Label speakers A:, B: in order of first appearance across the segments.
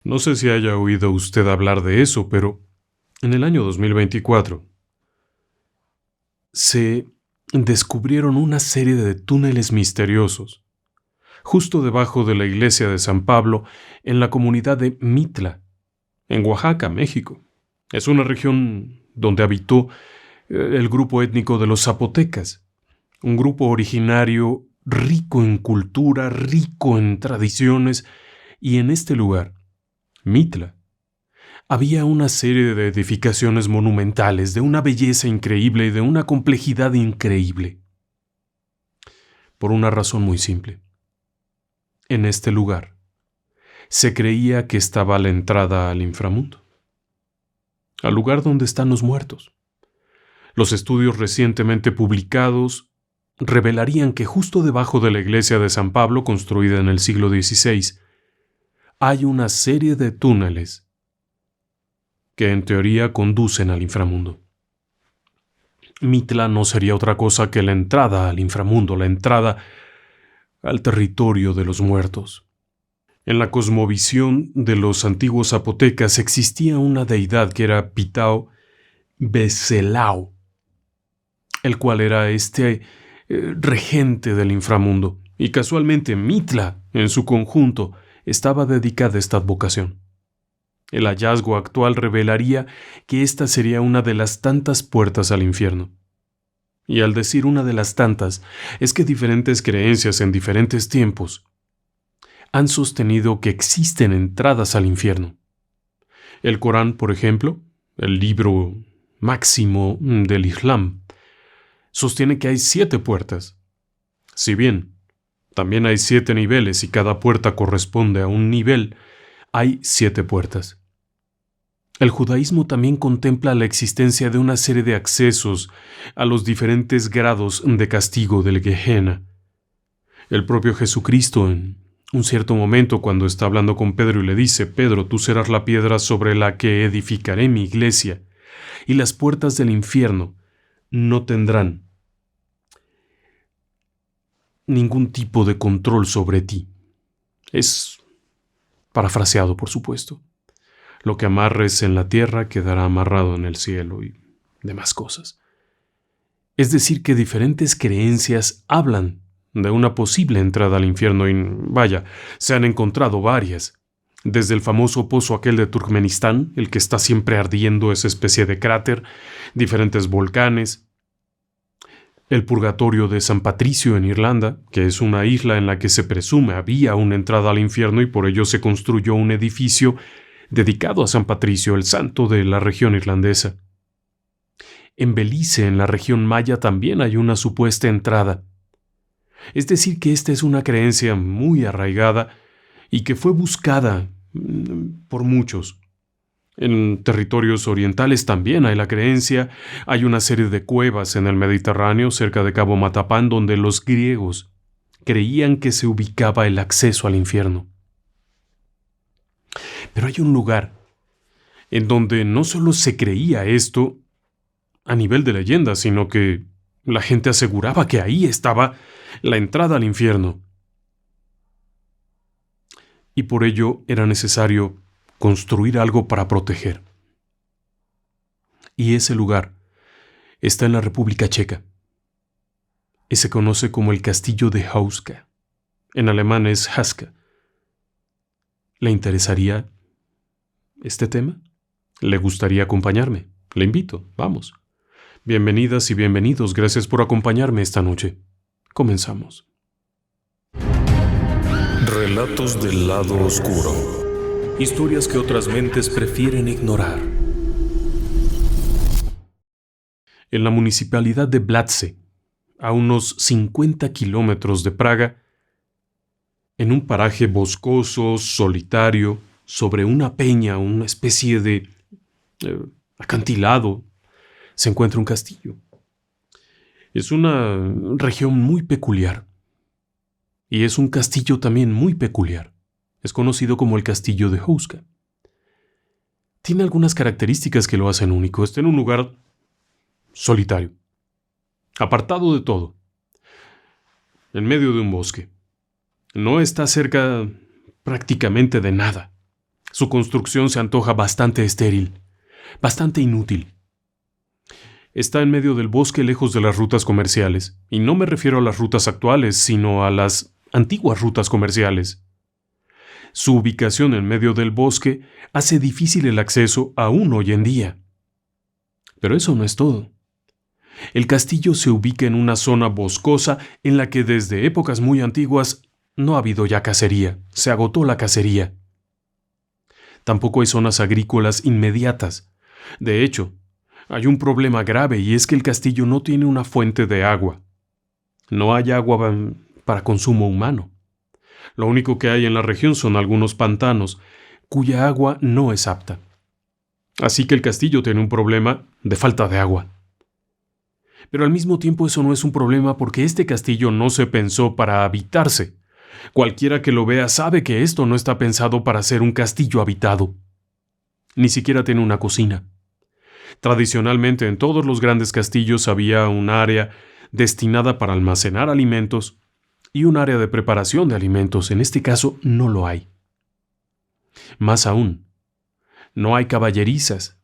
A: No sé si haya oído usted hablar de eso, pero en el año 2024 se descubrieron una serie de túneles misteriosos justo debajo de la iglesia de San Pablo en la comunidad de Mitla, en Oaxaca, México. Es una región donde habitó el grupo étnico de los zapotecas, un grupo originario rico en cultura, rico en tradiciones, y en este lugar, Mitla, había una serie de edificaciones monumentales de una belleza increíble y de una complejidad increíble. Por una razón muy simple. En este lugar se creía que estaba la entrada al inframundo, al lugar donde están los muertos. Los estudios recientemente publicados revelarían que justo debajo de la iglesia de San Pablo, construida en el siglo XVI, hay una serie de túneles que en teoría conducen al inframundo. Mitla no sería otra cosa que la entrada al inframundo, la entrada al territorio de los muertos. En la cosmovisión de los antiguos zapotecas existía una deidad que era Pitao Becelao, el cual era regente del inframundo, y casualmente Mitla, en su conjunto, estaba dedicada a esta advocación. El hallazgo actual revelaría que esta sería una de las tantas puertas al infierno. Y al decir una de las tantas, es que diferentes creencias en diferentes tiempos han sostenido que existen entradas al infierno. El Corán, por ejemplo, el libro máximo del Islam, sostiene que hay 7 puertas. Si bien también hay 7 niveles y cada puerta corresponde a un nivel, hay 7 puertas. El judaísmo también contempla la existencia de una serie de accesos a los diferentes grados de castigo del Gehenna. El propio Jesucristo, en un cierto momento, cuando está hablando con Pedro y le dice: Pedro, tú serás la piedra sobre la que edificaré mi iglesia, y las puertas del infierno no tendrán ningún tipo de control sobre ti. Es parafraseado, por supuesto. Lo que amarres en la tierra quedará amarrado en el cielo y demás cosas. Es decir, que diferentes creencias hablan de una posible entrada al infierno y, vaya, se han encontrado varias. Desde el famoso pozo aquel de Turkmenistán, el que está siempre ardiendo, esa especie de cráter, diferentes volcanes, el purgatorio de San Patricio en Irlanda, que es una isla en la que se presume había una entrada al infierno y por ello se construyó un edificio dedicado a San Patricio, el santo de la región irlandesa. En Belice, en la región maya, también hay una supuesta entrada. Es decir, que esta es una creencia muy arraigada y que fue buscada por muchos. En territorios orientales también hay la creencia. Hay una serie de cuevas en el Mediterráneo, cerca de Cabo Matapán, donde los griegos creían que se ubicaba el acceso al infierno. Pero hay un lugar en donde no solo se creía esto a nivel de leyenda, sino que la gente aseguraba que ahí estaba la entrada al infierno. Y por ello era necesario construir algo para proteger. Y ese lugar está en la República Checa. Y se conoce como el Castillo de Hauska. En alemán es Haska. ¿Le interesaría este tema? ¿Le gustaría acompañarme? Le invito, vamos. Bienvenidas y bienvenidos, gracias por acompañarme esta noche. Comenzamos.
B: Relatos del lado oscuro. Historias que otras mentes prefieren ignorar.
A: En la municipalidad de Blatce, a unos 50 kilómetros de Praga, en un paraje boscoso, solitario, sobre una peña, una especie de acantilado, se encuentra un castillo. Es una región muy peculiar. Y es un castillo también muy peculiar. Es conocido como el Castillo de Hauska. Tiene algunas características que lo hacen único. Está en un lugar solitario, apartado de todo, en medio de un bosque. No está cerca prácticamente de nada. Su construcción se antoja bastante estéril, bastante inútil. Está en medio del bosque, lejos de las rutas comerciales, y no me refiero a las rutas actuales, sino a las antiguas rutas comerciales. Su ubicación en medio del bosque hace difícil el acceso aún hoy en día. Pero eso no es todo. El castillo se ubica en una zona boscosa en la que desde épocas muy antiguas no ha habido ya cacería, se agotó la cacería. Tampoco hay zonas agrícolas inmediatas. De hecho, hay un problema grave y es que el castillo no tiene una fuente de agua. No hay agua para consumo humano. Lo único que hay en la región son algunos pantanos, cuya agua no es apta. Así que el castillo tiene un problema de falta de agua. Pero al mismo tiempo eso no es un problema porque este castillo no se pensó para habitarse. Cualquiera que lo vea sabe que esto no está pensado para ser un castillo habitado. Ni siquiera tiene una cocina. Tradicionalmente en todos los grandes castillos había un área destinada para almacenar alimentos y un área de preparación de alimentos. En este caso no lo hay. Más aún, no hay caballerizas.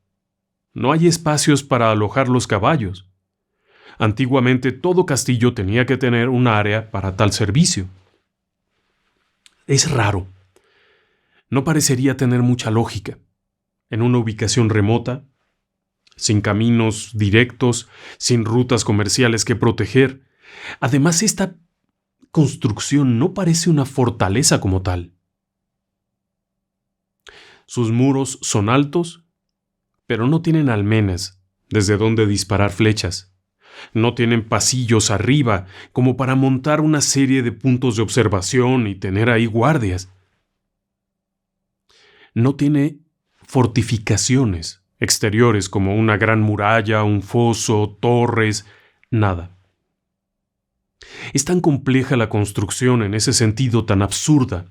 A: No hay espacios para alojar los caballos. Antiguamente todo castillo tenía que tener un área para tal servicio. Es raro. No parecería tener mucha lógica. En una ubicación remota, sin caminos directos, sin rutas comerciales que proteger. Además, esta construcción no parece una fortaleza como tal. Sus muros son altos, pero no tienen almenas desde donde disparar flechas. No tienen pasillos arriba como para montar una serie de puntos de observación y tener ahí guardias. No tiene fortificaciones exteriores como una gran muralla, un foso, torres, nada. Es tan compleja la construcción en ese sentido tan absurda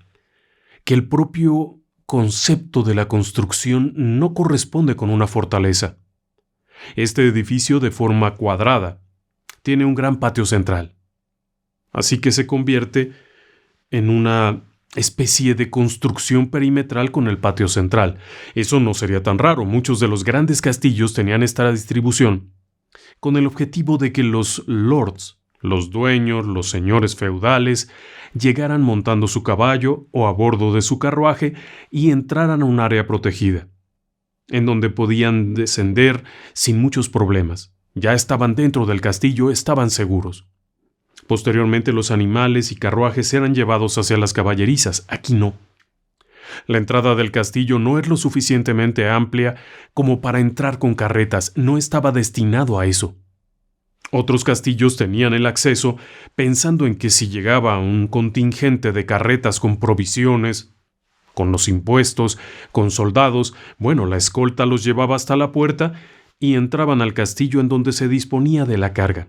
A: que el propio concepto de la construcción no corresponde con una fortaleza. Este edificio, de forma cuadrada, tiene un gran patio central, así que se convierte en una especie de construcción perimetral con el patio central. Eso no sería tan raro. Muchos de los grandes castillos tenían esta distribución con el objetivo de que los lords, los dueños, los señores feudales, llegaran montando su caballo o a bordo de su carruaje y entraran a un área protegida, en donde podían descender sin muchos problemas. Ya estaban dentro del castillo, estaban seguros. Posteriormente los animales y carruajes eran llevados hacia las caballerizas. Aquí no. La entrada del castillo no es lo suficientemente amplia como para entrar con carretas. No estaba destinado a eso. Otros castillos tenían el acceso pensando en que si llegaba un contingente de carretas con provisiones, con los impuestos, con soldados, bueno, la escolta los llevaba hasta la puerta y entraban al castillo en donde se disponía de la carga.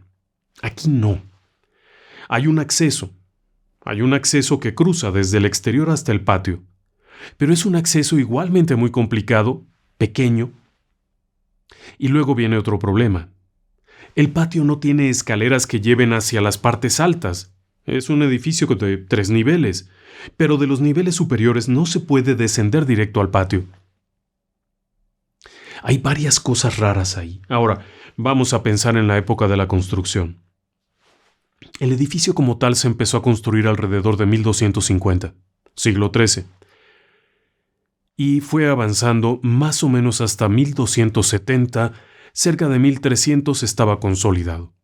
A: Aquí no. Hay un acceso que cruza desde el exterior hasta el patio, pero es un acceso igualmente muy complicado, pequeño. Y luego viene otro problema. El patio no tiene escaleras que lleven hacia las partes altas. Es un edificio de 3 niveles, pero de los niveles superiores no se puede descender directo al patio. Hay varias cosas raras ahí. Ahora, vamos a pensar en la época de la construcción. El edificio como tal se empezó a construir alrededor de 1250, siglo XIII, y fue avanzando más o menos hasta 1270, cerca de 1300 estaba consolidado.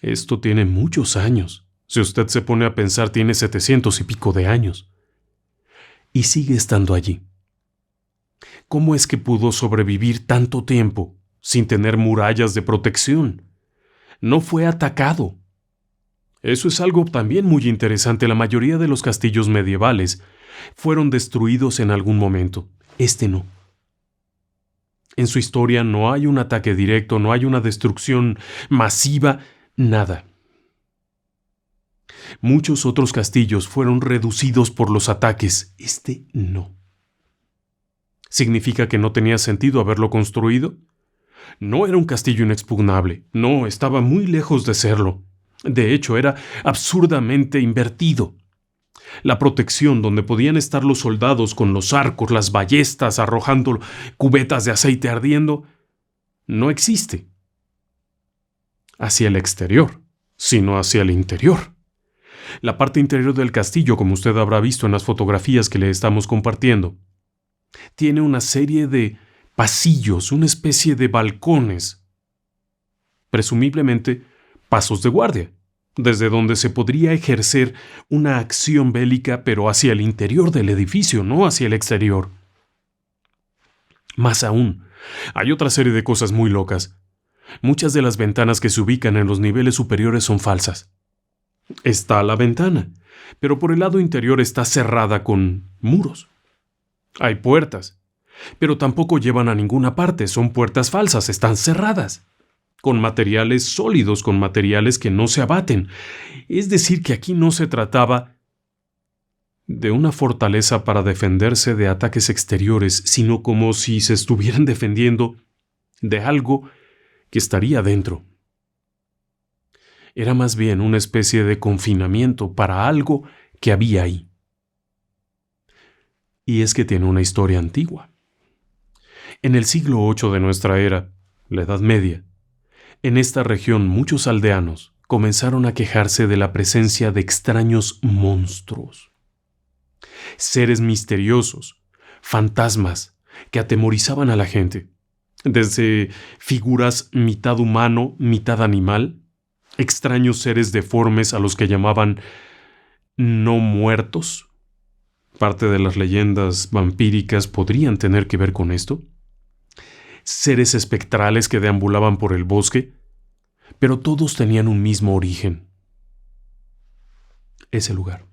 A: Esto tiene muchos años. Si usted se pone a pensar, tiene 700 y pico de años. Y sigue estando allí. ¿Cómo es que pudo sobrevivir tanto tiempo sin tener murallas de protección? No fue atacado. Eso es algo también muy interesante. La mayoría de los castillos medievales fueron destruidos en algún momento. Este no. En su historia no hay un ataque directo, no hay una destrucción masiva, nada. Muchos otros castillos fueron reducidos por los ataques. Este no. ¿Significa que no tenía sentido haberlo construido? No era un castillo inexpugnable. No, estaba muy lejos de serlo. De hecho, era absurdamente invertido. la protección donde podían estar los soldados con los arcos, las ballestas arrojando cubetas de aceite ardiendo, no existe hacia el exterior, sino hacia el interior. La parte interior del castillo, como usted habrá visto en las fotografías que le estamos compartiendo, tiene una serie de pasillos, una especie de balcones, presumiblemente pasos de guardia, desde donde se podría ejercer una acción bélica, pero hacia el interior del edificio, no hacia el exterior. Más aún, hay otra serie de cosas muy locas. Muchas de las ventanas que se ubican en los niveles superiores son falsas. Está la ventana, pero por el lado interior está cerrada con muros. Hay puertas, pero tampoco llevan a ninguna parte, son puertas falsas, están cerradas, con materiales sólidos, con materiales que no se abaten. Es decir, que aquí no se trataba de una fortaleza para defenderse de ataques exteriores, sino como si se estuvieran defendiendo de algo que estaría dentro. Era más bien una especie de confinamiento para algo que había ahí. Y es que tiene una historia antigua. En el siglo VIII de nuestra era, la Edad Media, en esta región muchos aldeanos comenzaron a quejarse de la presencia de extraños monstruos, seres misteriosos, fantasmas que atemorizaban a la gente, desde figuras mitad humano, mitad animal, extraños seres deformes a los que llamaban no muertos. Parte de las leyendas vampíricas podrían tener que ver con esto. Seres espectrales que deambulaban por el bosque, pero todos tenían un mismo origen. Ese lugar.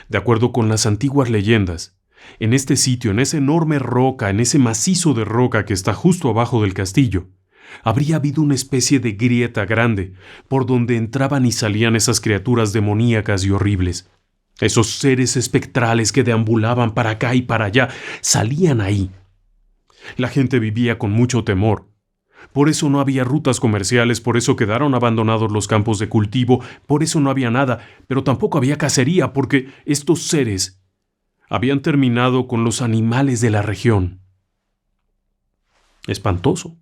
A: De acuerdo con las antiguas leyendas, en este sitio, en esa enorme roca, en ese macizo de roca que está justo abajo del castillo, habría habido una especie de grieta grande por donde entraban y salían esas criaturas demoníacas y horribles. Esos seres espectrales que deambulaban para acá y para allá, salían ahí. La gente vivía con mucho temor. Por eso no había rutas comerciales, por eso quedaron abandonados los campos de cultivo, por eso no había nada, pero tampoco había cacería, porque estos seres habían terminado con los animales de la región. Espantoso.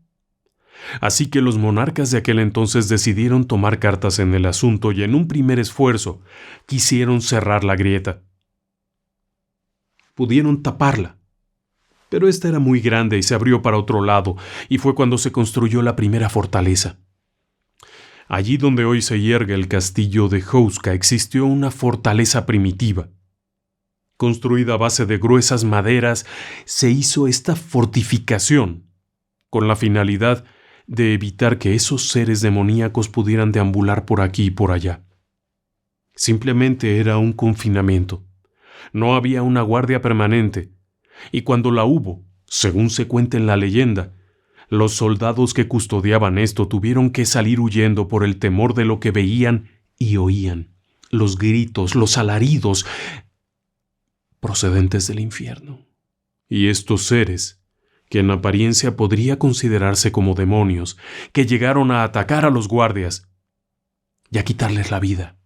A: Así que los monarcas de aquel entonces decidieron tomar cartas en el asunto y en un primer esfuerzo quisieron cerrar la grieta. Pudieron taparla, pero esta era muy grande y se abrió para otro lado, y fue cuando se construyó la primera fortaleza. Allí donde hoy se yergue el castillo de Houska existió una fortaleza primitiva. Construida a base de gruesas maderas, se hizo esta fortificación con la finalidad de evitar que esos seres demoníacos pudieran deambular por aquí y por allá. Simplemente era un confinamiento. No había una guardia permanente, y cuando la hubo, según se cuenta en la leyenda, los soldados que custodiaban esto tuvieron que salir huyendo por el temor de lo que veían y oían, los gritos, los alaridos procedentes del infierno. Y estos seres, que en apariencia podría considerarse como demonios, que llegaron a atacar a los guardias y a quitarles la vida.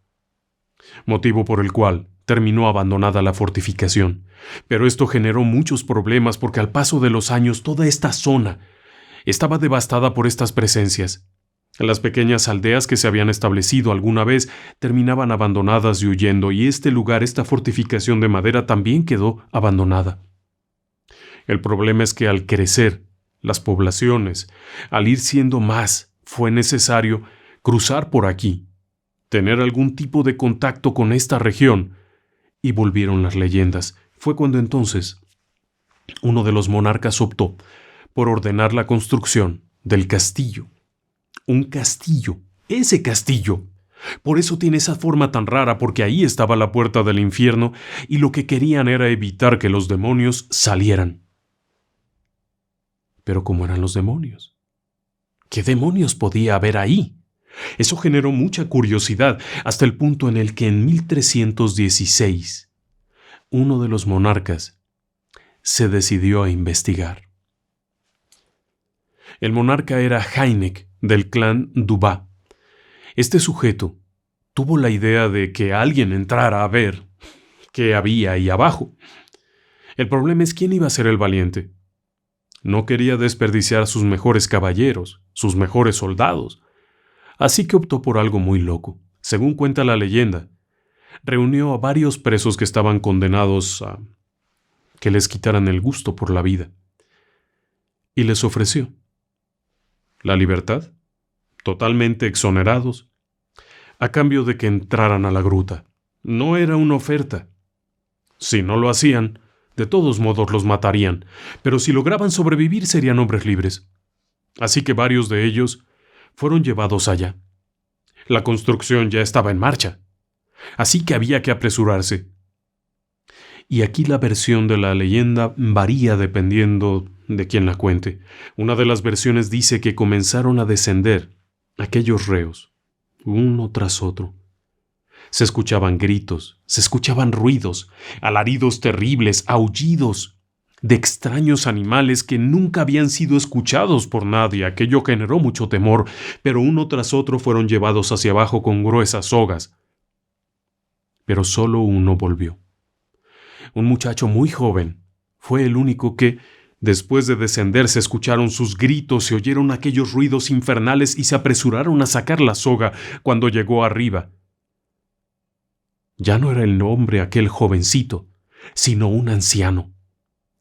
A: Motivo por el cual terminó abandonada la fortificación. Pero esto generó muchos problemas porque al paso de los años toda esta zona estaba devastada por estas presencias. Las pequeñas aldeas que se habían establecido alguna vez terminaban abandonadas y huyendo, y este lugar, esta fortificación de madera, también quedó abandonada. El problema es que al crecer las poblaciones, al ir siendo más, fue necesario cruzar por aquí, tener algún tipo de contacto con esta región, y volvieron las leyendas. Fue cuando entonces uno de los monarcas optó por ordenar la construcción del castillo. Un castillo, ese castillo. Por eso tiene esa forma tan rara, porque ahí estaba la puerta del infierno y lo que querían era evitar que los demonios salieran. Pero ¿cómo eran los demonios? ¿Qué demonios podía haber ahí? Eso generó mucha curiosidad, hasta el punto en el que en 1316 uno de los monarcas se decidió a investigar. El monarca era Heineck, del clan Dubá. Este sujeto tuvo la idea de que alguien entrara a ver qué había ahí abajo. El problema es quién iba a ser el valiente. No quería desperdiciar sus mejores caballeros, sus mejores soldados. Así que optó por algo muy loco. Según cuenta la leyenda, reunió a varios presos que estaban condenados a que les quitaran el gusto por la vida. Y les ofreció la libertad, totalmente exonerados, a cambio de que entraran a la gruta. No era una oferta. Si no lo hacían, de todos modos los matarían, pero si lograban sobrevivir serían hombres libres. Así que varios de ellos fueron llevados allá. La construcción ya estaba en marcha, así que había que apresurarse. Y aquí la versión de la leyenda varía dependiendo de quién la cuente. Una de las versiones dice que comenzaron a descender aquellos reos, uno tras otro. Se escuchaban gritos, se escuchaban ruidos, alaridos terribles, aullidos de extraños animales que nunca habían sido escuchados por nadie. Aquello generó mucho temor, pero uno tras otro fueron llevados hacia abajo con gruesas sogas. Pero solo uno volvió. Un muchacho muy joven fue el único que, después de descender, se escucharon sus gritos, se oyeron aquellos ruidos infernales y se apresuraron a sacar la soga cuando llegó arriba. Ya no era el hombre aquel jovencito, sino un anciano.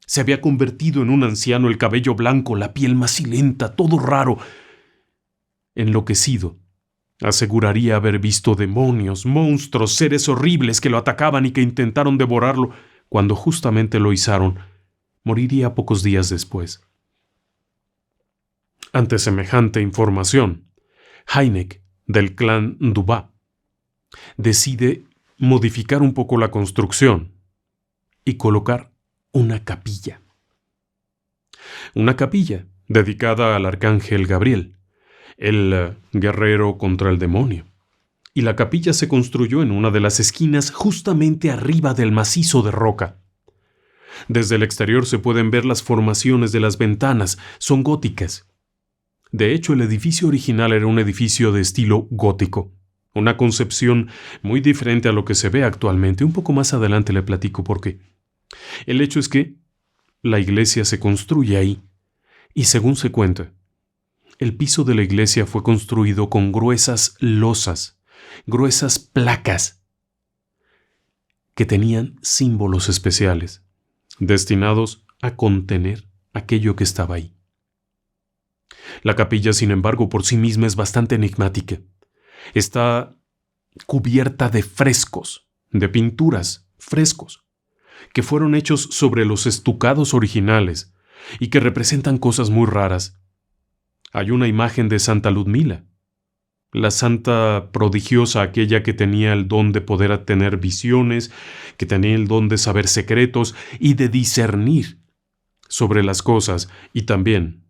A: Se había convertido en un anciano, el cabello blanco, la piel macilenta, todo raro. Enloquecido, aseguraría haber visto demonios, monstruos, seres horribles que lo atacaban y que intentaron devorarlo. Cuando justamente lo izaron, moriría pocos días después. Ante semejante información, Hynek, del clan Dubá, decide modificar un poco la construcción y colocar una capilla. Una capilla dedicada al arcángel Gabriel, el guerrero contra el demonio. Y la capilla se construyó en una de las esquinas justamente arriba del macizo de roca. Desde el exterior se pueden ver las formaciones de las ventanas, son góticas. De hecho, el edificio original era un edificio de estilo gótico, una concepción muy diferente a lo que se ve actualmente. Un poco más adelante le platico por qué. El hecho es que la iglesia se construye ahí, y según se cuenta, el piso de la iglesia fue construido con gruesas losas, gruesas placas, que tenían símbolos especiales, destinados a contener aquello que estaba ahí. La capilla, sin embargo, por sí misma es bastante enigmática. Está cubierta de frescos, de pinturas, frescos, que fueron hechos sobre los estucados originales y que representan cosas muy raras. Hay una imagen de Santa Ludmila, la santa prodigiosa, aquella que tenía el don de poder tener visiones, que tenía el don de saber secretos y de discernir sobre las cosas, y también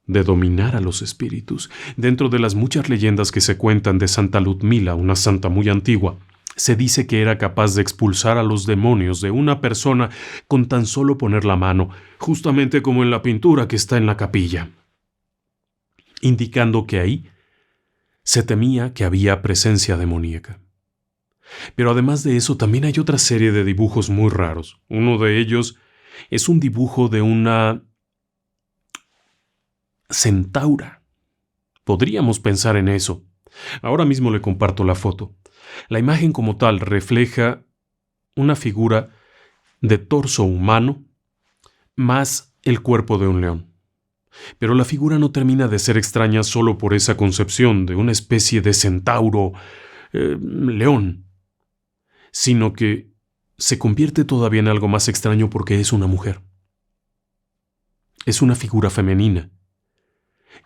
A: de dominar a los espíritus. Dentro de las muchas leyendas que se cuentan de Santa Ludmila, una santa muy antigua, se dice que era capaz de expulsar a los demonios de una persona con tan solo poner la mano, justamente como en la pintura que está en la capilla, indicando que ahí se temía que había presencia demoníaca. Pero además de eso, también hay otra serie de dibujos muy raros. Uno de ellos es un dibujo de una centaura. Podríamos pensar en eso. Ahora mismo le comparto la foto. La imagen como tal refleja una figura de torso humano más el cuerpo de un león. Pero la figura no termina de ser extraña solo por esa concepción de una especie de centauro, león, sino que se convierte todavía en algo más extraño porque es una mujer. Es una figura femenina.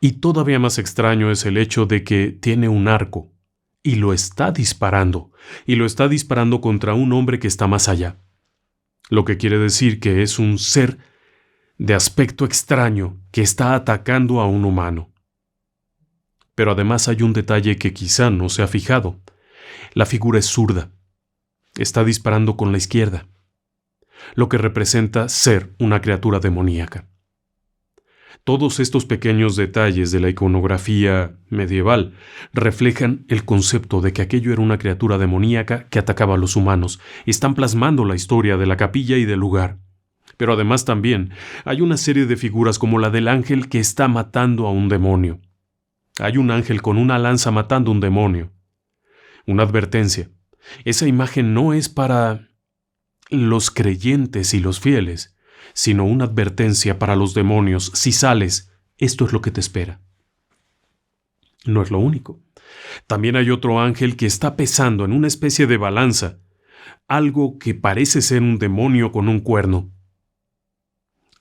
A: Y todavía más extraño es el hecho de que tiene un arco y lo está disparando contra un hombre que está más allá. Lo que quiere decir que es un ser de aspecto extraño que está atacando a un humano. Pero además hay un detalle que quizá no se ha fijado. La figura es zurda. Está disparando con la izquierda, lo que representa ser una criatura demoníaca. Todos estos pequeños detalles de la iconografía medieval reflejan el concepto de que aquello era una criatura demoníaca que atacaba a los humanos. Están plasmando la historia de la capilla y del lugar. Pero además también hay una serie de figuras como la del ángel que está matando a un demonio. Hay un ángel con una lanza matando a un demonio. Una advertencia. Esa imagen no es para los creyentes y los fieles, sino una advertencia para los demonios. Si sales, esto es lo que te espera. No es lo único. También hay otro ángel que está pesando en una especie de balanza algo que parece ser un demonio con un cuerno.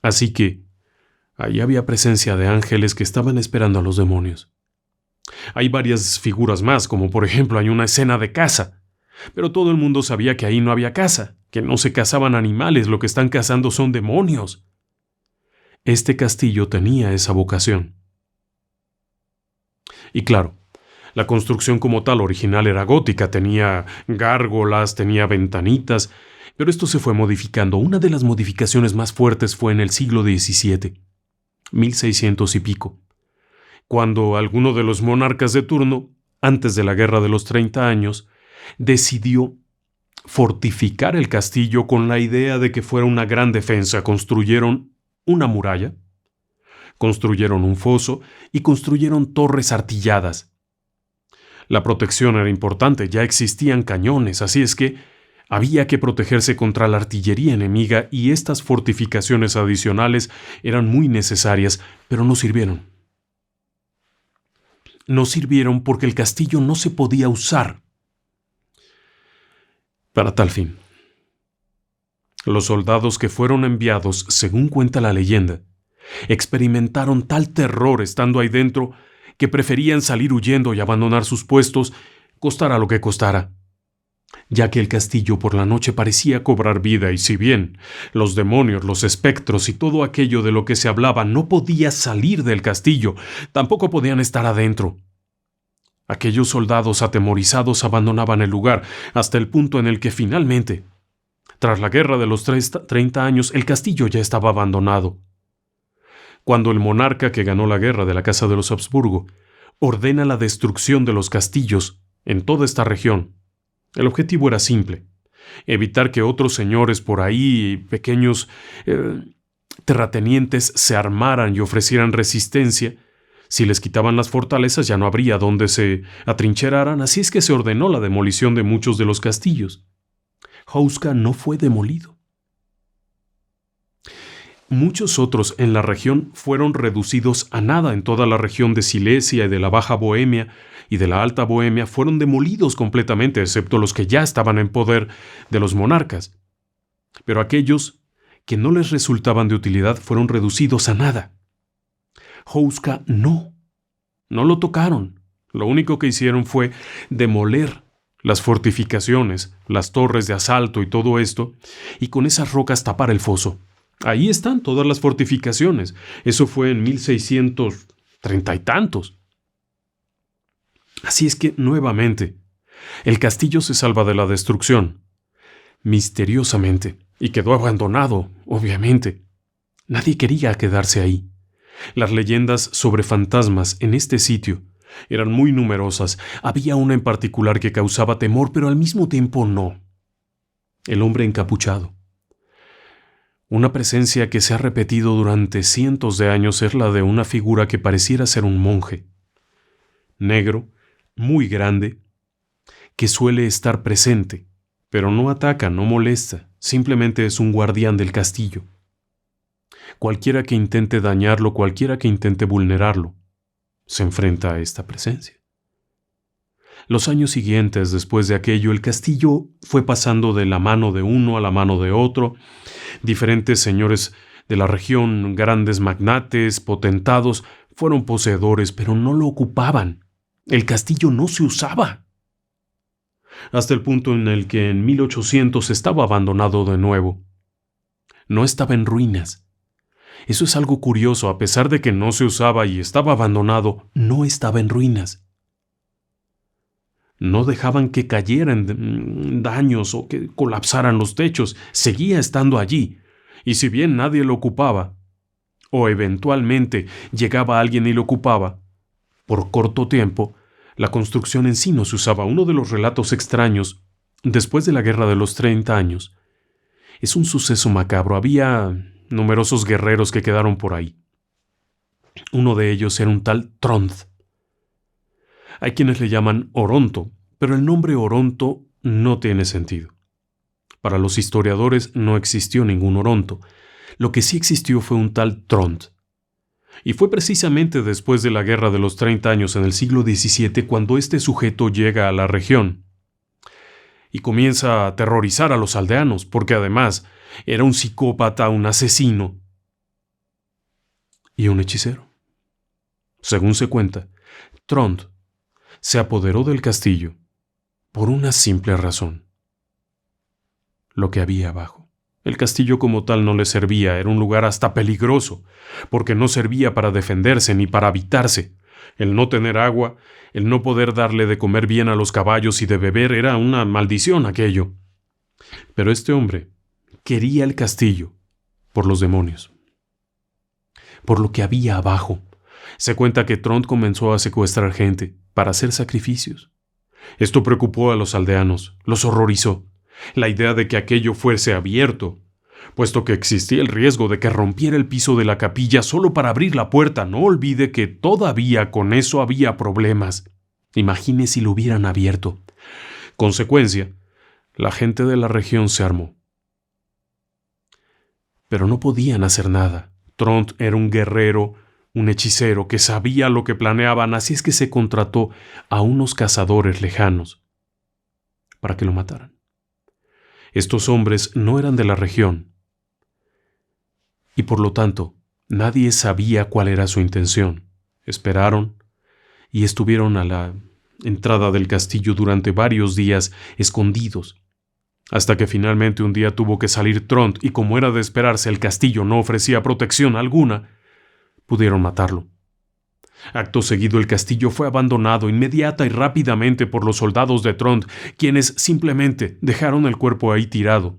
A: Así que ahí había presencia de ángeles que estaban esperando a los demonios. Hay varias figuras más, como por ejemplo hay una escena de caza, pero todo el mundo sabía que ahí no había caza, que no se cazaban animales, lo que están cazando son demonios. Este castillo tenía esa vocación. Y claro, la construcción como tal original era gótica, tenía gárgolas, tenía ventanitas, pero esto se fue modificando. Una de las modificaciones más fuertes fue en el siglo XVII, 1600 y pico, cuando alguno de los monarcas de turno, antes de la Guerra de los 30 años, decidió fortificar el castillo con la idea de que fuera una gran defensa. Construyeron una muralla, construyeron un foso y construyeron torres artilladas. La protección era importante, ya existían cañones, así es que había que protegerse contra la artillería enemiga y estas fortificaciones adicionales eran muy necesarias, pero no sirvieron. No sirvieron porque el castillo no se podía usar para tal fin. Los soldados que fueron enviados, según cuenta la leyenda, experimentaron tal terror estando ahí dentro que preferían salir huyendo y abandonar sus puestos, costara lo que costara, ya que el castillo por la noche parecía cobrar vida y si bien los demonios, los espectros y todo aquello de lo que se hablaba no podía salir del castillo, tampoco podían estar adentro. Aquellos soldados atemorizados abandonaban el lugar hasta el punto en el que finalmente, tras la guerra de los 30 años, el castillo ya estaba abandonado. Cuando el monarca que ganó la guerra de la Casa de los Habsburgo ordena la destrucción de los castillos en toda esta región, el objetivo era simple: evitar que otros señores por ahí, pequeños terratenientes, se armaran y ofrecieran resistencia. Si les quitaban las fortalezas ya no habría donde se atrincheraran, así es que se ordenó la demolición de muchos de los castillos. Houska no fue demolido. Muchos otros en la región fueron reducidos a nada. En toda la región de Silesia y de la Baja Bohemia y de la Alta Bohemia fueron demolidos completamente, excepto los que ya estaban en poder de los monarcas. Pero aquellos que no les resultaban de utilidad fueron reducidos a nada. Houska no lo tocaron. Lo único que hicieron fue demoler las fortificaciones, las torres de asalto y todo esto, y con esas rocas tapar el foso. Ahí están todas las fortificaciones. Eso fue en 1630 y tantos. Así es que, nuevamente, el castillo se salva de la destrucción, misteriosamente, y quedó abandonado, obviamente. Nadie quería quedarse ahí. Las leyendas sobre fantasmas en este sitio eran muy numerosas. Había una en particular que causaba temor, pero al mismo tiempo no. El hombre encapuchado. Una presencia que se ha repetido durante cientos de años es la de una figura que pareciera ser un monje. Negro, muy grande, que suele estar presente, pero no ataca, no molesta, simplemente es un guardián del castillo. Cualquiera que intente dañarlo, cualquiera que intente vulnerarlo, se enfrenta a esta presencia. Los años siguientes, después de aquello, el castillo fue pasando de la mano de uno a la mano de otro. Diferentes señores de la región, grandes magnates, potentados, fueron poseedores, pero no lo ocupaban. El castillo no se usaba. Hasta el punto en el que en 1800 estaba abandonado de nuevo. No estaba en ruinas. Eso es algo curioso, a pesar de que no se usaba y estaba abandonado, no estaba en ruinas. No dejaban que cayeran daños o que colapsaran los techos, seguía estando allí, y si bien nadie lo ocupaba, o eventualmente llegaba alguien y lo ocupaba, por corto tiempo, la construcción en sí no se usaba. Uno de los relatos extraños, después de la Guerra de los 30 años, es un suceso macabro. Había numerosos guerreros que quedaron por ahí. Uno de ellos era un tal Trond. Hay quienes le llaman Oronto, pero el nombre Oronto no tiene sentido. Para los historiadores no existió ningún Oronto. Lo que sí existió fue un tal Trond. Y fue precisamente después de la Guerra de los 30 años en el siglo XVII cuando este sujeto llega a la región y comienza a aterrorizar a los aldeanos, porque además era un psicópata, un asesino y un hechicero. Según se cuenta, Trond se apoderó del castillo por una simple razón: lo que había abajo. El castillo como tal no le servía, era un lugar hasta peligroso, porque no servía para defenderse ni para habitarse. El no tener agua, el no poder darle de comer bien a los caballos y de beber era una maldición aquello. Pero este hombre quería el castillo por los demonios, por lo que había abajo. Se cuenta que Trond comenzó a secuestrar gente para hacer sacrificios. Esto preocupó a los aldeanos, los horrorizó. La idea de que aquello fuese abierto, puesto que existía el riesgo de que rompiera el piso de la capilla solo para abrir la puerta. No olvide que todavía con eso había problemas. Imagine si lo hubieran abierto. Consecuencia, la gente de la región se armó. Pero no podían hacer nada. Trond era un guerrero, un hechicero que sabía lo que planeaban, así es que se contrató a unos cazadores lejanos para que lo mataran. Estos hombres no eran de la región y por lo tanto nadie sabía cuál era su intención. Esperaron y estuvieron a la entrada del castillo durante varios días escondidos, hasta que finalmente un día tuvo que salir Trond y, como era de esperarse, el castillo no ofrecía protección alguna, pudieron matarlo. Acto seguido el castillo fue abandonado inmediata y rápidamente por los soldados de Trond, quienes simplemente dejaron el cuerpo ahí tirado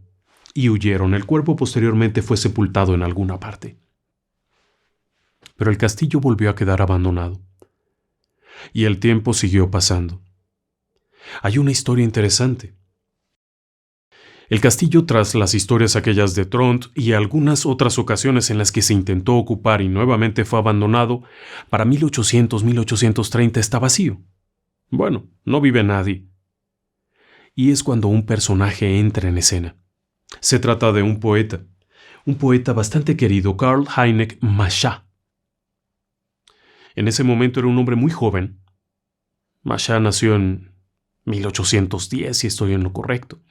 A: y huyeron. El cuerpo posteriormente fue sepultado en alguna parte. Pero el castillo volvió a quedar abandonado. Y el tiempo siguió pasando. Hay una historia interesante. El castillo, tras las historias aquellas de Trond y algunas otras ocasiones en las que se intentó ocupar y nuevamente fue abandonado, para 1830 está vacío. Bueno, no vive nadie. Y es cuando un personaje entra en escena. Se trata de un poeta bastante querido, Karl Heinrich Mascha. En ese momento era un hombre muy joven. Mascha nació en 1810, si estoy en lo correcto.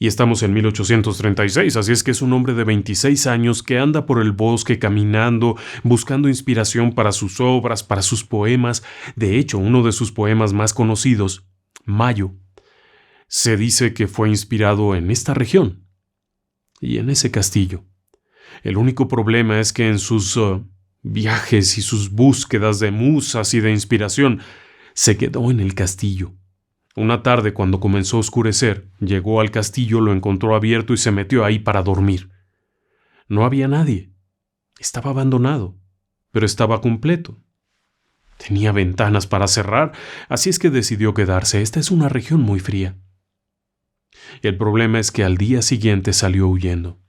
A: Y estamos en 1836, así es que es un hombre de 26 años que anda por el bosque caminando, buscando inspiración para sus obras, para sus poemas. De hecho, uno de sus poemas más conocidos, Mayo, se dice que fue inspirado en esta región y en ese castillo. El único problema es que en sus viajes y sus búsquedas de musas y de inspiración, se quedó en el castillo. Una tarde, cuando comenzó a oscurecer, llegó al castillo, lo encontró abierto y se metió ahí para dormir. No había nadie. Estaba abandonado, pero estaba completo. Tenía ventanas para cerrar, así es que decidió quedarse. Esta es una región muy fría. El problema es que al día siguiente salió huyendo.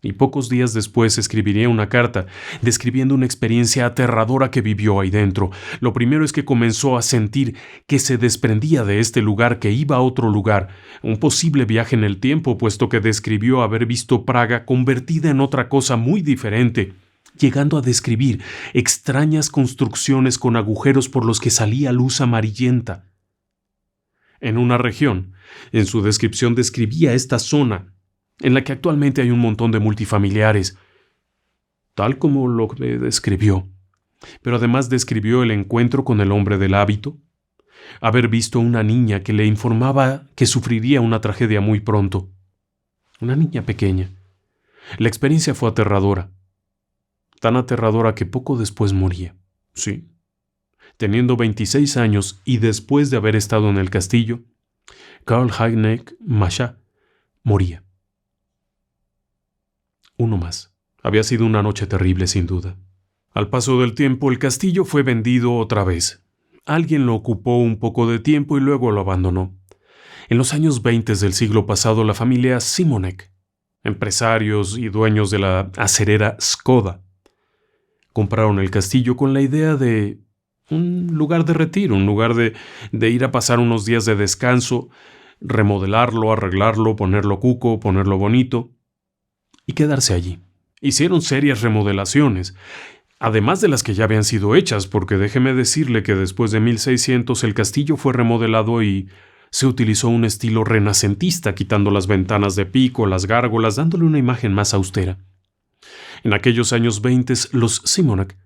A: Y pocos días después escribiría una carta describiendo una experiencia aterradora que vivió ahí dentro. Lo primero es que comenzó a sentir que se desprendía de este lugar, que iba a otro lugar, un posible viaje en el tiempo, puesto que describió haber visto Praga convertida en otra cosa muy diferente, llegando a describir extrañas construcciones con agujeros por los que salía luz amarillenta. En una región, en su descripción describía esta zona, en la que actualmente hay un montón de multifamiliares, tal como lo que describió. Pero además describió el encuentro con el hombre del hábito, haber visto una niña que le informaba que sufriría una tragedia muy pronto. Una niña pequeña. La experiencia fue aterradora, tan aterradora que poco después moría. Sí. Teniendo 26 años y después de haber estado en el castillo, Karl Heinrich Mascha moría. Uno más. Había sido una noche terrible, sin duda. Al paso del tiempo, el castillo fue vendido otra vez. Alguien lo ocupó un poco de tiempo y luego lo abandonó. En los años 20 del siglo pasado, la familia Simonek, empresarios y dueños de la acerera Skoda, compraron el castillo con la idea de un lugar de retiro, un lugar de ir a pasar unos días de descanso, remodelarlo, arreglarlo, ponerlo cuco, ponerlo bonito y quedarse allí. Hicieron serias remodelaciones, además de las que ya habían sido hechas, porque déjeme decirle que después de 1600 el castillo fue remodelado y se utilizó un estilo renacentista, quitando las ventanas de pico, las gárgolas, dándole una imagen más austera. En aquellos años 20 los Simonek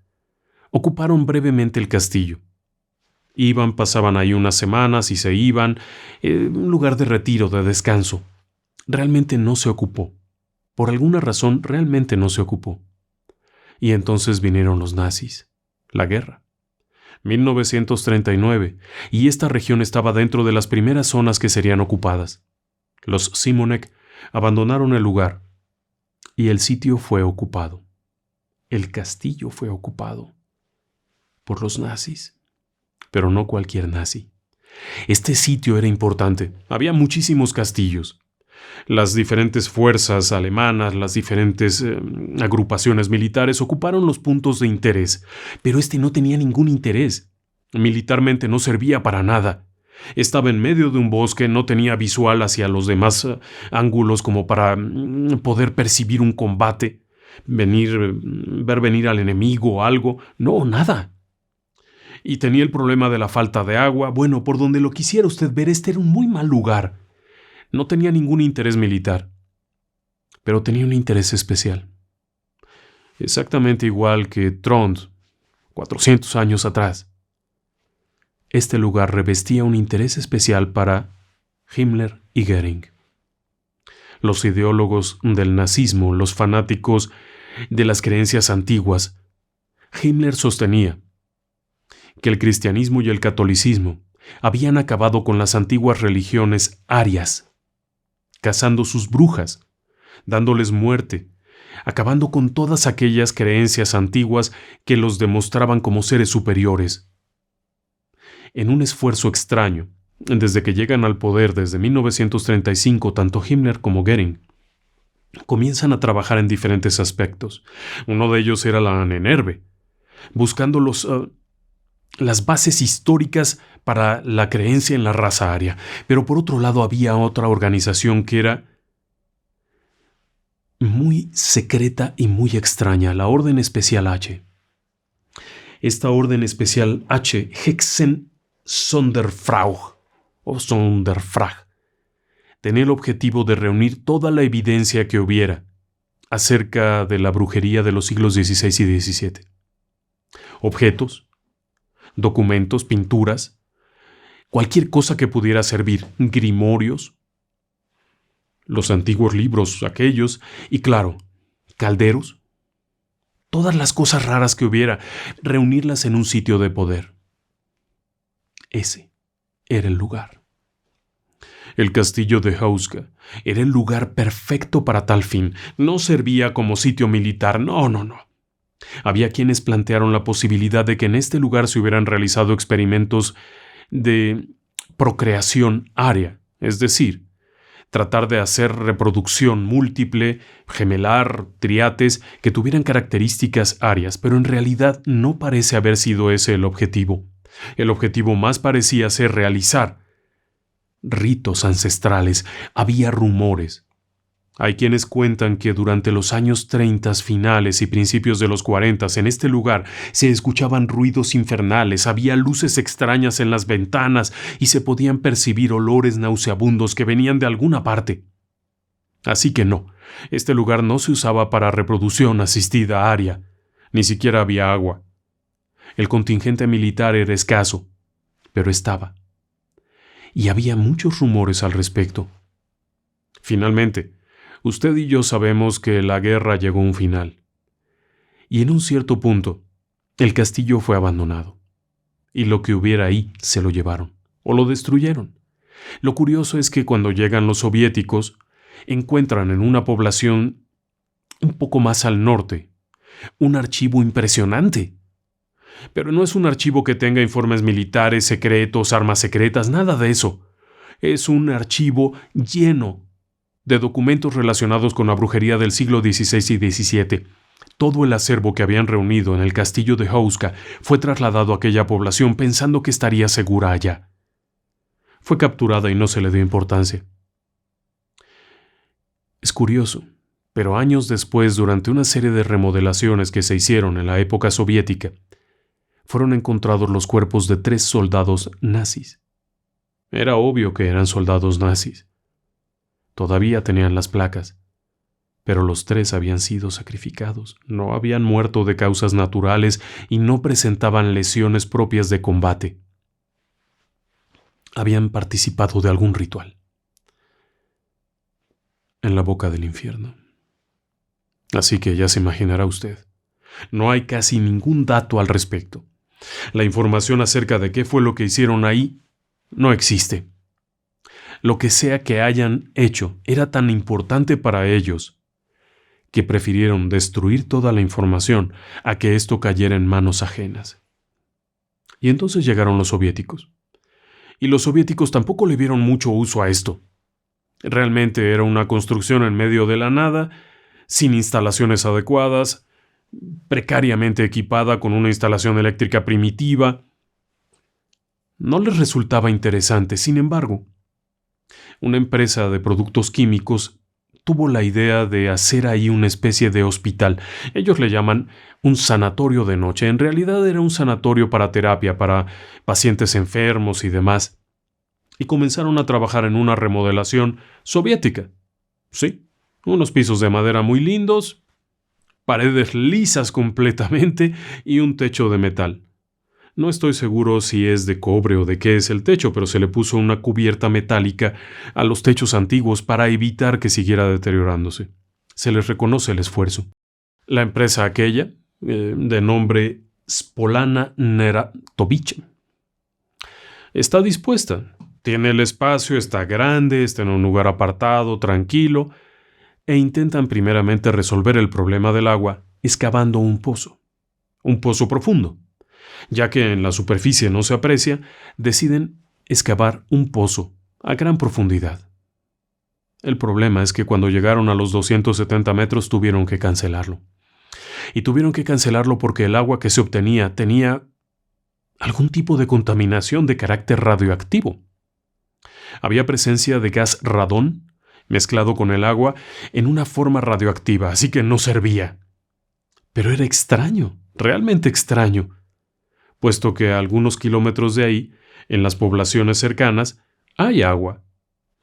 A: ocuparon brevemente el castillo. Iban, pasaban ahí unas semanas y se iban, un lugar de retiro, de descanso. Realmente no se ocupó. Por alguna razón, realmente no se ocupó. Y entonces vinieron los nazis. La guerra. 1939, y esta región estaba dentro de las primeras zonas que serían ocupadas. Los Simonek abandonaron el lugar, y el sitio fue ocupado. El castillo fue ocupado por los nazis. Pero no cualquier nazi. Este sitio era importante. Había muchísimos castillos. Las diferentes fuerzas alemanas, las diferentes agrupaciones militares ocuparon los puntos de interés, pero este no tenía ningún interés. Militarmente no servía para nada. Estaba en medio de un bosque, no tenía visual hacia los demás ángulos como para poder percibir un combate, ver venir al enemigo o algo. No, nada. Y tenía el problema de la falta de agua. Bueno, por donde lo quisiera usted ver, este era un muy mal lugar. No tenía ningún interés militar, pero tenía un interés especial. Exactamente igual que Trond, 400 años atrás. Este lugar revestía un interés especial para Himmler y Göring. Los ideólogos del nazismo, los fanáticos de las creencias antiguas, Himmler sostenía que el cristianismo y el catolicismo habían acabado con las antiguas religiones arias, cazando sus brujas, dándoles muerte, acabando con todas aquellas creencias antiguas que los demostraban como seres superiores. En un esfuerzo extraño, desde que llegan al poder desde 1935, tanto Himmler como Göring comienzan a trabajar en diferentes aspectos. Uno de ellos era la Ahnenerbe, buscando las bases históricas para la creencia en la raza aria. Pero por otro lado había otra organización que era muy secreta y muy extraña, la Orden Especial H. Esta Orden Especial H, Hexensonderfrau o Sonderfrag, tenía el objetivo de reunir toda la evidencia que hubiera acerca de la brujería de los siglos XVI y XVII. Objetos, documentos, pinturas, cualquier cosa que pudiera servir, grimorios, los antiguos libros aquellos, y claro, calderos, todas las cosas raras que hubiera, reunirlas en un sitio de poder. Ese era el lugar. El castillo de Hauska era el lugar perfecto para tal fin. No servía como sitio militar, no. Había quienes plantearon la posibilidad de que en este lugar se hubieran realizado experimentos de procreación aria, es decir, tratar de hacer reproducción múltiple, gemelar, triates, que tuvieran características arias, pero en realidad no parece haber sido ese el objetivo. El objetivo más parecía ser realizar ritos ancestrales. Había rumores. Hay quienes cuentan que durante los años 30 finales y principios de los 40 en este lugar se escuchaban ruidos infernales, había luces extrañas en las ventanas y se podían percibir olores nauseabundos que venían de alguna parte. Así que no, este lugar no se usaba para reproducción asistida aria, ni siquiera había agua. El contingente militar era escaso, pero estaba. Y había muchos rumores al respecto. Finalmente, usted y yo sabemos que la guerra llegó a un final. Y en un cierto punto, el castillo fue abandonado. Y lo que hubiera ahí se lo llevaron, o lo destruyeron. Lo curioso es que cuando llegan los soviéticos, encuentran en una población un poco más al norte, un archivo impresionante. Pero no es un archivo que tenga informes militares, secretos, armas secretas, nada de eso. Es un archivo lleno de documentos relacionados con la brujería del siglo XVI y XVII. Todo el acervo que habían reunido en el castillo de Houska fue trasladado a aquella población pensando que estaría segura allá. Fue capturada y no se le dio importancia. Es curioso, pero años después, durante una serie de remodelaciones que se hicieron en la época soviética, fueron encontrados los cuerpos de 3 soldados nazis. Era obvio que eran soldados nazis. Todavía tenían las placas, pero los 3 habían sido sacrificados, no habían muerto de causas naturales y no presentaban lesiones propias de combate. Habían participado de algún ritual. En la boca del infierno. Así que ya se imaginará usted. No hay casi ningún dato al respecto. La información acerca de qué fue lo que hicieron ahí no existe. Lo que sea que hayan hecho era tan importante para ellos que prefirieron destruir toda la información a que esto cayera en manos ajenas. Y entonces llegaron los soviéticos. Y los soviéticos tampoco le vieron mucho uso a esto. Realmente era una construcción en medio de la nada, sin instalaciones adecuadas, precariamente equipada con una instalación eléctrica primitiva. No les resultaba interesante. Sin embargo, una empresa de productos químicos tuvo la idea de hacer ahí una especie de hospital. Ellos le llaman un sanatorio de noche. En realidad era un sanatorio para terapia, para pacientes enfermos y demás. Y comenzaron a trabajar en una remodelación soviética. Sí, unos pisos de madera muy lindos, paredes lisas completamente y un techo de metal. No estoy seguro si es de cobre o de qué es el techo, pero se le puso una cubierta metálica a los techos antiguos para evitar que siguiera deteriorándose. Se les reconoce el esfuerzo. La empresa aquella, de nombre Spolana Neratovich, está dispuesta. Tiene el espacio, está grande, está en un lugar apartado, tranquilo, e intentan primeramente resolver el problema del agua excavando un pozo profundo. Ya que en la superficie no se aprecia, deciden excavar un pozo a gran profundidad. El problema es que cuando llegaron a los 270 metros tuvieron que cancelarlo. Y tuvieron que cancelarlo porque el agua que se obtenía tenía algún tipo de contaminación de carácter radioactivo. Había presencia de gas radón mezclado con el agua en una forma radioactiva, así que no servía. Pero era extraño, realmente extraño, puesto que a algunos kilómetros de ahí, en las poblaciones cercanas, hay agua,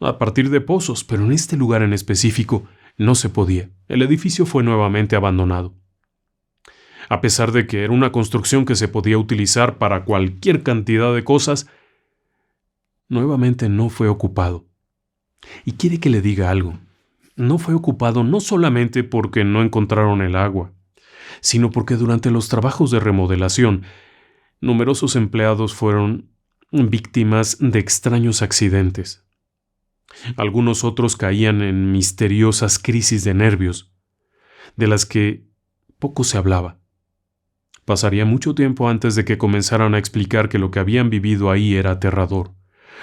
A: a partir de pozos, pero en este lugar en específico no se podía. El edificio fue nuevamente abandonado. A pesar de que era una construcción que se podía utilizar para cualquier cantidad de cosas, nuevamente no fue ocupado. Y quiere que le diga algo. No fue ocupado no solamente porque no encontraron el agua, sino porque durante los trabajos de remodelación, numerosos empleados fueron víctimas de extraños accidentes. Algunos otros caían en misteriosas crisis de nervios, de las que poco se hablaba. Pasaría mucho tiempo antes de que comenzaran a explicar que lo que habían vivido ahí era aterrador.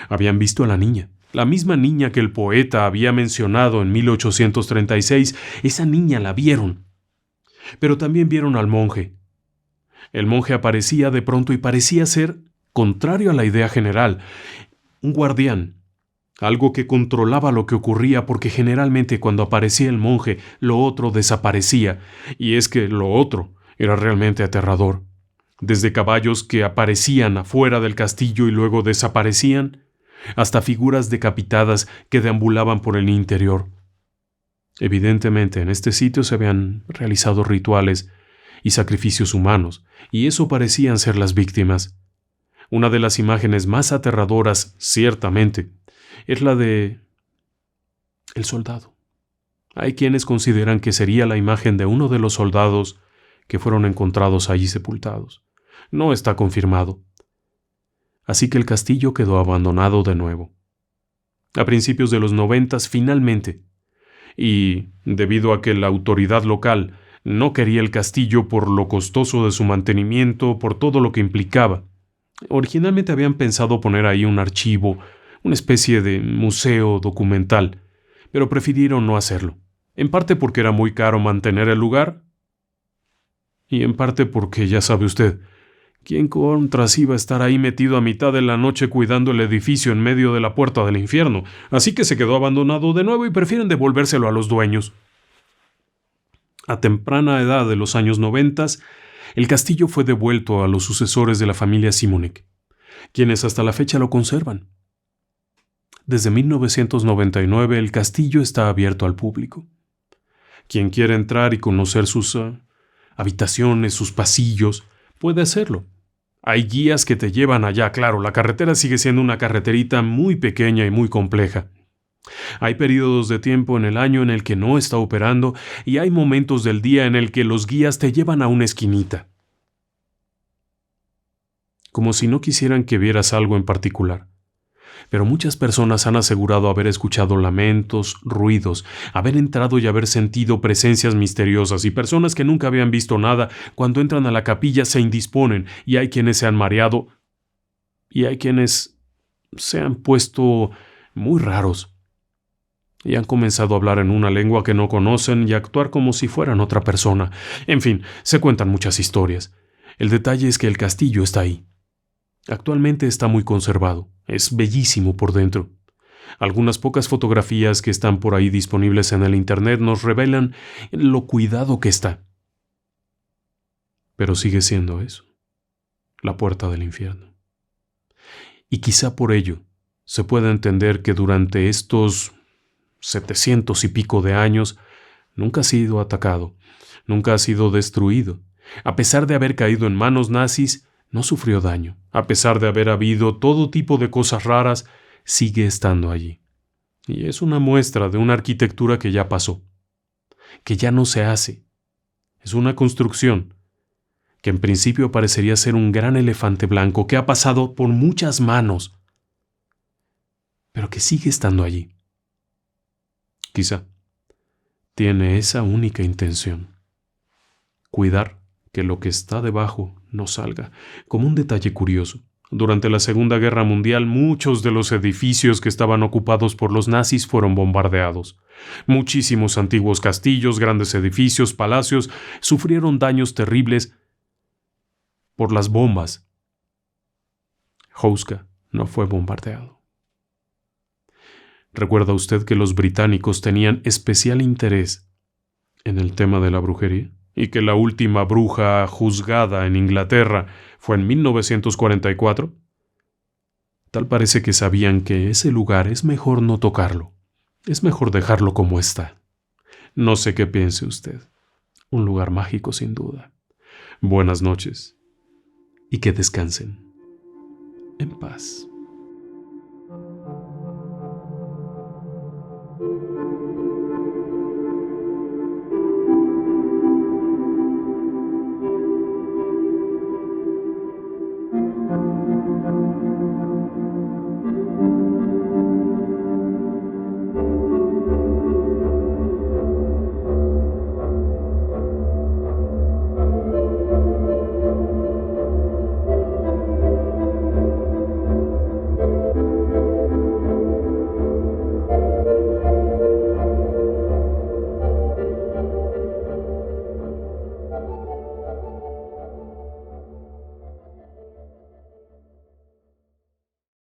A: Habían visto a la niña, la misma niña que el poeta había mencionado en 1836. Esa niña la vieron. Pero también vieron al monje. El monje aparecía de pronto y parecía ser contrario a la idea general. Un guardián, algo que controlaba lo que ocurría, porque generalmente cuando aparecía el monje, lo otro desaparecía. Y es que lo otro era realmente aterrador. Desde caballos que aparecían afuera del castillo y luego desaparecían, hasta figuras decapitadas que deambulaban por el interior. Evidentemente, en este sitio se habían realizado rituales y sacrificios humanos, y eso parecían ser las víctimas. Una de las imágenes más aterradoras, ciertamente, es la de el soldado. Hay quienes consideran que sería la imagen de uno de los soldados que fueron encontrados allí sepultados. No está confirmado. Así que el castillo quedó abandonado de nuevo. A principios de los 90, finalmente, y, debido a que la autoridad local no quería el castillo por lo costoso de su mantenimiento, por todo lo que implicaba, originalmente habían pensado poner ahí un archivo, una especie de museo documental, pero prefirieron no hacerlo, en parte porque era muy caro mantener el lugar, y en parte porque, ya sabe usted, ¿quién contras iba a estar ahí metido a mitad de la noche cuidando el edificio en medio de la puerta del infierno? Así que se quedó abandonado de nuevo y prefieren devolvérselo a los dueños. A temprana edad de los años 90, el castillo fue devuelto a los sucesores de la familia Simonek, quienes hasta la fecha lo conservan. Desde 1999 el castillo está abierto al público. Quien quiera entrar y conocer sus habitaciones, sus pasillos, puede hacerlo. Hay guías que te llevan allá, claro, la carretera sigue siendo una carreterita muy pequeña y muy compleja. Hay periodos de tiempo en el año en el que no está operando y hay momentos del día en el que los guías te llevan a una esquinita. Como si no quisieran que vieras algo en particular. Pero muchas personas han asegurado haber escuchado lamentos, ruidos, haber entrado y haber sentido presencias misteriosas, y personas que nunca habían visto nada, cuando entran a la capilla se indisponen, y hay quienes se han mareado, y hay quienes se han puesto muy raros, y han comenzado a hablar en una lengua que no conocen y a actuar como si fueran otra persona. En fin, se cuentan muchas historias. El detalle es que el castillo está ahí. Actualmente está muy conservado, es bellísimo por dentro. Algunas pocas fotografías que están por ahí disponibles en el internet nos revelan lo cuidado que está. Pero sigue siendo eso, la puerta del infierno. Y quizá por ello se pueda entender que durante estos 700 y pico de años nunca ha sido atacado, nunca ha sido destruido. A pesar de haber caído en manos nazis, no sufrió daño. A pesar de haber habido todo tipo de cosas raras, sigue estando allí. Y es una muestra de una arquitectura que ya pasó, que ya no se hace. Es una construcción que en principio parecería ser un gran elefante blanco que ha pasado por muchas manos, pero que sigue estando allí. Quizá tiene esa única intención: cuidar que lo que está debajo no salga. Como un detalle curioso, durante la Segunda Guerra Mundial muchos de los edificios que estaban ocupados por los nazis fueron bombardeados. Muchísimos antiguos castillos, grandes edificios, palacios sufrieron daños terribles por las bombas. Houska no fue bombardeado. ¿Recuerda usted que los británicos tenían especial interés en el tema de la brujería? Y que la última bruja juzgada en Inglaterra fue en 1944? Tal parece que sabían que ese lugar es mejor no tocarlo. Es mejor dejarlo como está. No sé qué piense usted. Un lugar mágico sin duda. Buenas noches. Y que descansen en paz.